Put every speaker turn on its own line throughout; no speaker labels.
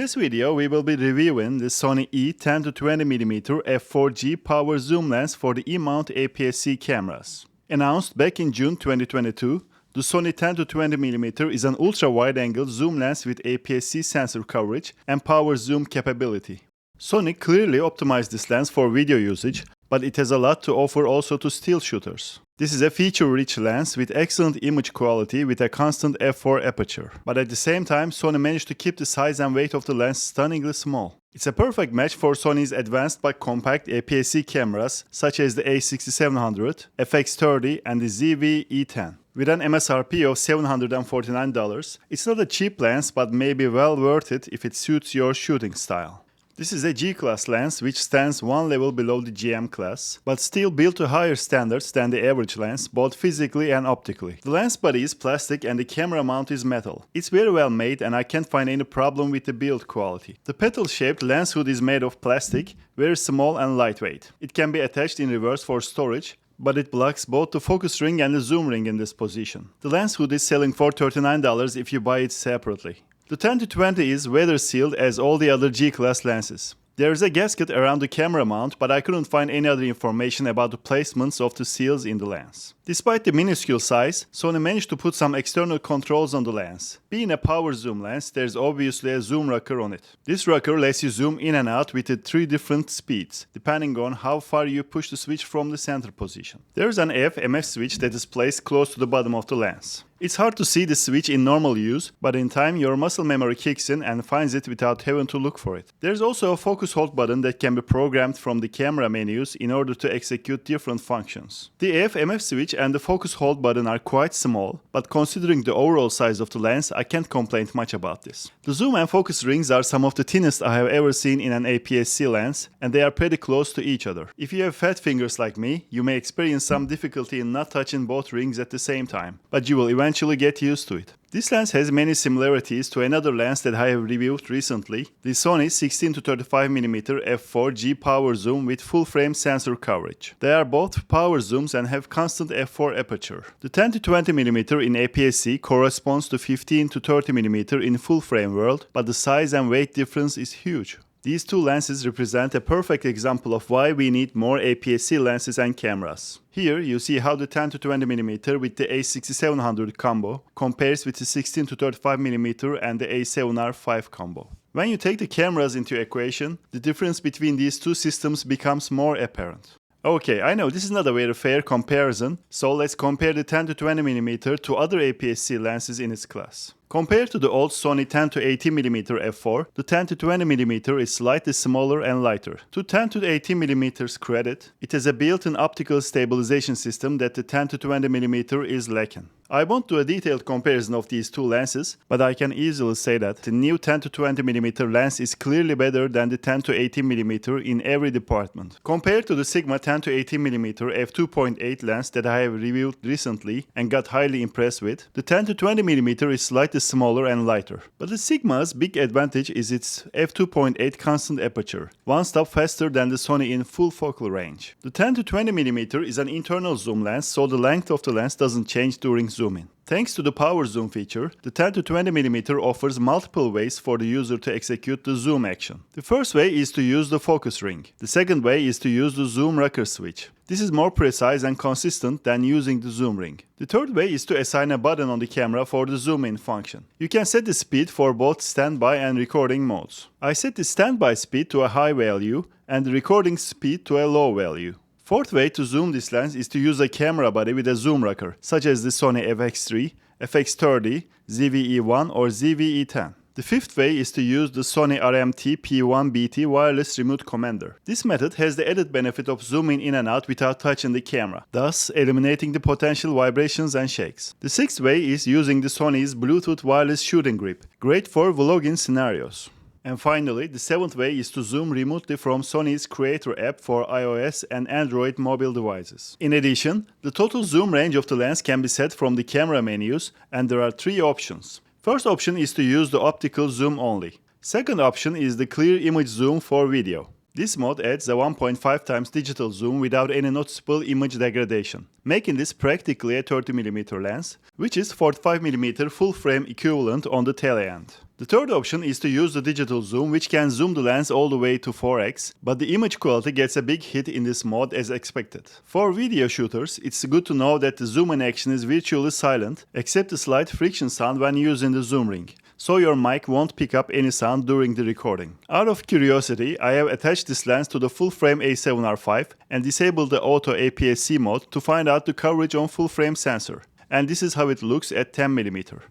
this video, we will be reviewing the SONY E 10-20mm f4G power zoom lens for the E-mount APS-C cameras. Announced back in June 2022, the SONY 10-20mm is an ultra-wide-angle zoom lens with APS-C sensor coverage and power zoom capability. Sony clearly optimized this lens for video usage, but it has a lot to offer also to still shooters. This is a feature-rich lens with excellent image quality with a constant f4 aperture. But at the same time, Sony managed to keep the size and weight of the lens stunningly small. It's a perfect match for Sony's advanced but compact APS-C cameras such as the a6700, FX30 and the ZV-E10. With an MSRP of $749, it's not a cheap lens but may be well worth it if it suits your shooting style. This is a G-class lens which stands one level below the GM class, but still built to higher standards than the average lens, both physically and optically. The lens body is plastic and the camera mount is metal. It's very well made and I can't find any problem with the build quality. The petal-shaped lens hood is made of plastic, very small and lightweight. It can be attached in reverse for storage, but it blocks both the focus ring and the zoom ring in this position. The lens hood is selling for $39 if you buy it separately. The 10-20 is weather sealed as all the other G-class lenses. There is a gasket around the camera mount, but I couldn't find any other information about the placements of the seals in the lens. Despite the minuscule size, Sony managed to put some external controls on the lens. Being a power zoom lens, there's obviously a zoom rocker on it. This rocker lets you zoom in and out with the 3 different speeds, depending on how far you push the switch from the center position. There's an AF/MF switch that is placed close to the bottom of the lens. It's hard to see the switch in normal use, but in time your muscle memory kicks in and finds it without having to look for it. There's also a focus hold button that can be programmed from the camera menus in order to execute different functions. The AF/MF switch and the focus hold button are quite small, but considering the overall size of the lens, I can't complain much about this. The zoom and focus rings are some of the thinnest I have ever seen in an APS-C lens, and they are pretty close to each other. If you have fat fingers like me, you may experience some difficulty in not touching both rings at the same time, but you will eventually get used to it. This lens has many similarities to another lens that I have reviewed recently, the Sony 16-35mm f4G power zoom with full-frame sensor coverage. They are both power zooms and have constant f4 aperture. The 10-20mm in APS-C corresponds to 15-30mm in full-frame world, but the size and weight difference is huge. These two lenses represent a perfect example of why we need more APS-C lenses and cameras. Here you see how the 10-20mm with the a6700 combo compares with the 16-35mm and the a7R5 combo. When you take the cameras into equation, the difference between these two systems becomes more apparent. Okay, I know this is not a very fair comparison, so let's compare the 10-20mm to other APS-C lenses in its class. Compared to the old Sony 10-18mm f4, the 10-20mm is slightly smaller and lighter. To 10-18mm's credit, it has a built-in optical stabilization system that the 10-20mm is lacking. I won't do a detailed comparison of these two lenses, but I can easily say that the new 10-20mm lens is clearly better than the 10-18mm in every department. Compared to the Sigma 10-18mm f2.8 lens that I have reviewed recently and got highly impressed with, the 10-20mm is slightly smaller and lighter. But the Sigma's big advantage is its f2.8 constant aperture, one stop faster than the Sony in full focal range. The 10-20mm is an internal zoom lens, so the length of the lens doesn't change during zooming. Thanks to the power zoom feature, the 10-20mm offers multiple ways for the user to execute the zoom action. The first way is to use the focus ring. The second way is to use the zoom rocker switch. This is more precise and consistent than using the zoom ring. The third way is to assign a button on the camera for the zoom in function. You can set the speed for both standby and recording modes. I set the standby speed to a high value and the recording speed to a low value. Fourth way to zoom this lens is to use a camera body with a zoom rocker, such as the Sony FX3, FX30, ZV-E1 or ZV-E10. The fifth way is to use the Sony RMT P1BT wireless remote commander. This method has the added benefit of zooming in and out without touching the camera, thus eliminating the potential vibrations and shakes. The sixth way is using the Sony's Bluetooth wireless shooting grip, great for vlogging scenarios. And finally, the seventh way is to zoom remotely from Sony's Creator app for iOS and Android mobile devices. In addition, the total zoom range of the lens can be set from the camera menus, and there are 3 options. First option is to use the optical zoom only. Second option is the clear image zoom for video. This mode adds a 1.5 times digital zoom without any noticeable image degradation, making this practically a 30mm lens, which is 45mm full frame equivalent on the tele end. The third option is to use the digital zoom, which can zoom the lens all the way to 4x, but the image quality gets a big hit in this mode as expected. For video shooters, it's good to know that the zoom in action is virtually silent, except the slight friction sound when using the zoom ring, so your mic won't pick up any sound during the recording. Out of curiosity, I have attached this lens to the full-frame A7R5 and disabled the auto APS-C mode to find out the coverage on full-frame sensor. And this is how it looks at 10mm.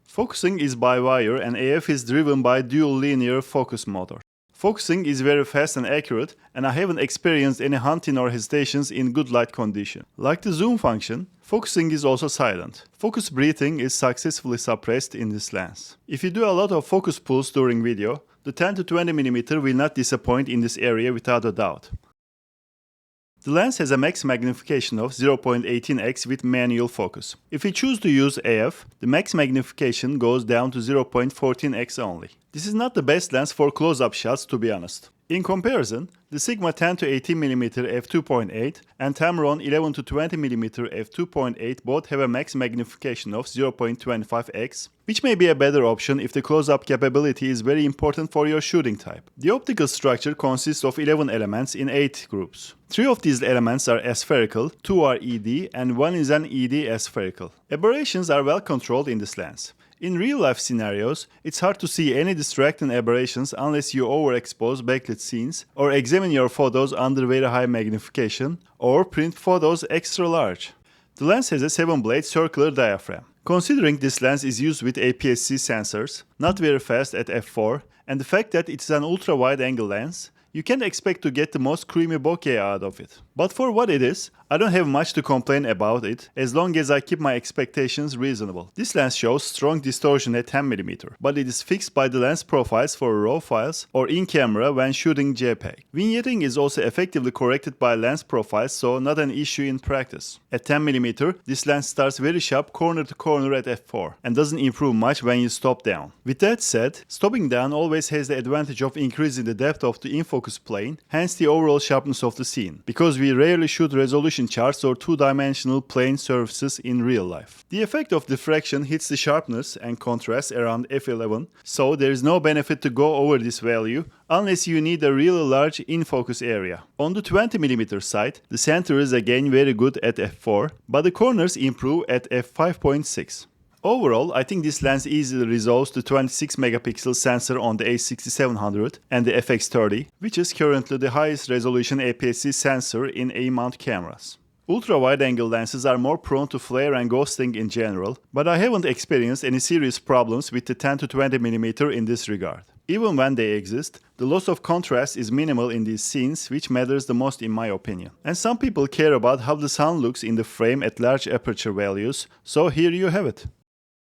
Focusing is by wire and AF is driven by dual linear focus motor. Focusing is very fast and accurate, and I haven't experienced any hunting or hesitations in good light condition. Like the zoom function, focusing is also silent. Focus breathing is successfully suppressed in this lens. If you do a lot of focus pulls during video, the 10 to 20mm will not disappoint in this area without a doubt. The lens has a max magnification of 0.18x with manual focus. If you choose to use AF, the max magnification goes down to 0.14x only. This is not the best lens for close-up shots, to be honest. In comparison, the Sigma 10 to 18mm f2.8 and Tamron 11 to 20mm f2.8 both have a max magnification of 0.25x, which may be a better option if the close-up capability is very important for your shooting type. The optical structure consists of 11 elements in 8 groups. 3 of these elements are aspherical, 2 are ED, and 1 is an ED aspherical. Aberrations are well controlled in this lens. In real-life scenarios, it's hard to see any distracting aberrations unless you overexpose backlit scenes, or examine your photos under very high magnification, or print photos extra large. The lens has a 7-blade circular diaphragm. Considering this lens is used with APS-C sensors, not very fast at f4, and the fact that it is an ultra-wide angle lens, you can't expect to get the most creamy bokeh out of it. But for what it is, I don't have much to complain about it, as long as I keep my expectations reasonable. This lens shows strong distortion at 10mm, but it is fixed by the lens profiles for RAW files or in camera when shooting JPEG. Vignetting is also effectively corrected by lens profiles, so not an issue in practice. At 10mm, this lens starts very sharp corner to corner at f4 and doesn't improve much when you stop down. With that said, stopping down always has the advantage of increasing the depth of the in-focus plane, hence the overall sharpness of the scene, because we rarely shoot resolution charts or two-dimensional plane surfaces in real life. The effect of diffraction hits the sharpness and contrast around f11, so there is no benefit to go over this value unless you need a really large in-focus area. On the 20mm side, the center is again very good at f4, but the corners improve at f5.6. Overall, I think this lens easily resolves the 26-megapixel sensor on the A6700 and the FX30, which is currently the highest resolution APS-C sensor in A-mount cameras. Ultra-wide-angle lenses are more prone to flare and ghosting in general, but I haven't experienced any serious problems with the 10 to 20mm in this regard. Even when they exist, the loss of contrast is minimal in these scenes, which matters the most in my opinion. And some people care about how the sun looks in the frame at large aperture values, so here you have it.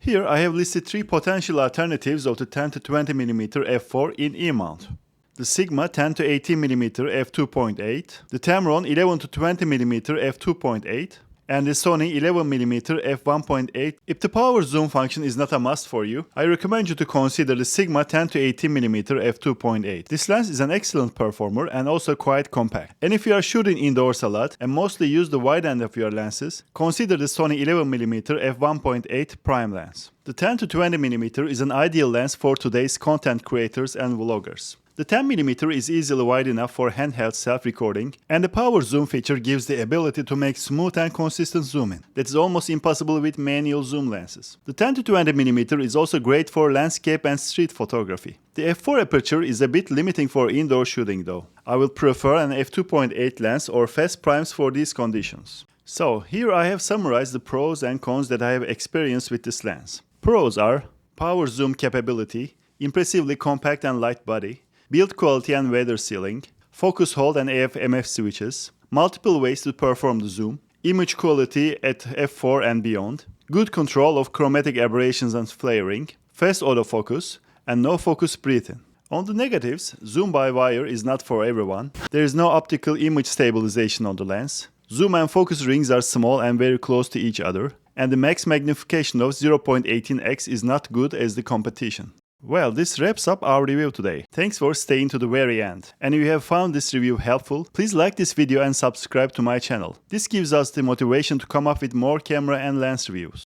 Here I have listed 3 potential alternatives of the 10 to 20mm f4 in E-mount. The Sigma 10 to 18mm f2.8, the Tamron 11 to 20mm f2.8, and the Sony 11mm f1.8. If the power zoom function is not a must for you, I recommend you to consider the Sigma 10 to 18mm f2.8. This lens is an excellent performer and also quite compact. And if you are shooting indoors a lot and mostly use the wide end of your lenses, consider the Sony 11mm f1.8 prime lens. The 10 to 20mm is an ideal lens for today's content creators and vloggers. The 10mm is easily wide enough for handheld self-recording, and the power zoom feature gives the ability to make smooth and consistent zoom-in. That is almost impossible with manual zoom lenses. The 10 to 20mm is also great for landscape and street photography. The f4 aperture is a bit limiting for indoor shooting though. I will prefer an f2.8 lens or fast primes for these conditions. So, here I have summarized the pros and cons that I have experienced with this lens. Pros are power zoom capability, impressively compact and light body, build quality and weather sealing, focus hold and AF/MF switches, multiple ways to perform the zoom, image quality at f4 and beyond, good control of chromatic aberrations and flaring, fast autofocus, and no focus breathing. On the negatives, zoom by wire is not for everyone. There is no optical image stabilization on the lens. Zoom and focus rings are small and very close to each other, and the max magnification of 0.18x is not good as the competition. Well, this wraps up our review today. Thanks for staying to the very end. And if you have found this review helpful, please like this video and subscribe to my channel. This gives us the motivation to come up with more camera and lens reviews.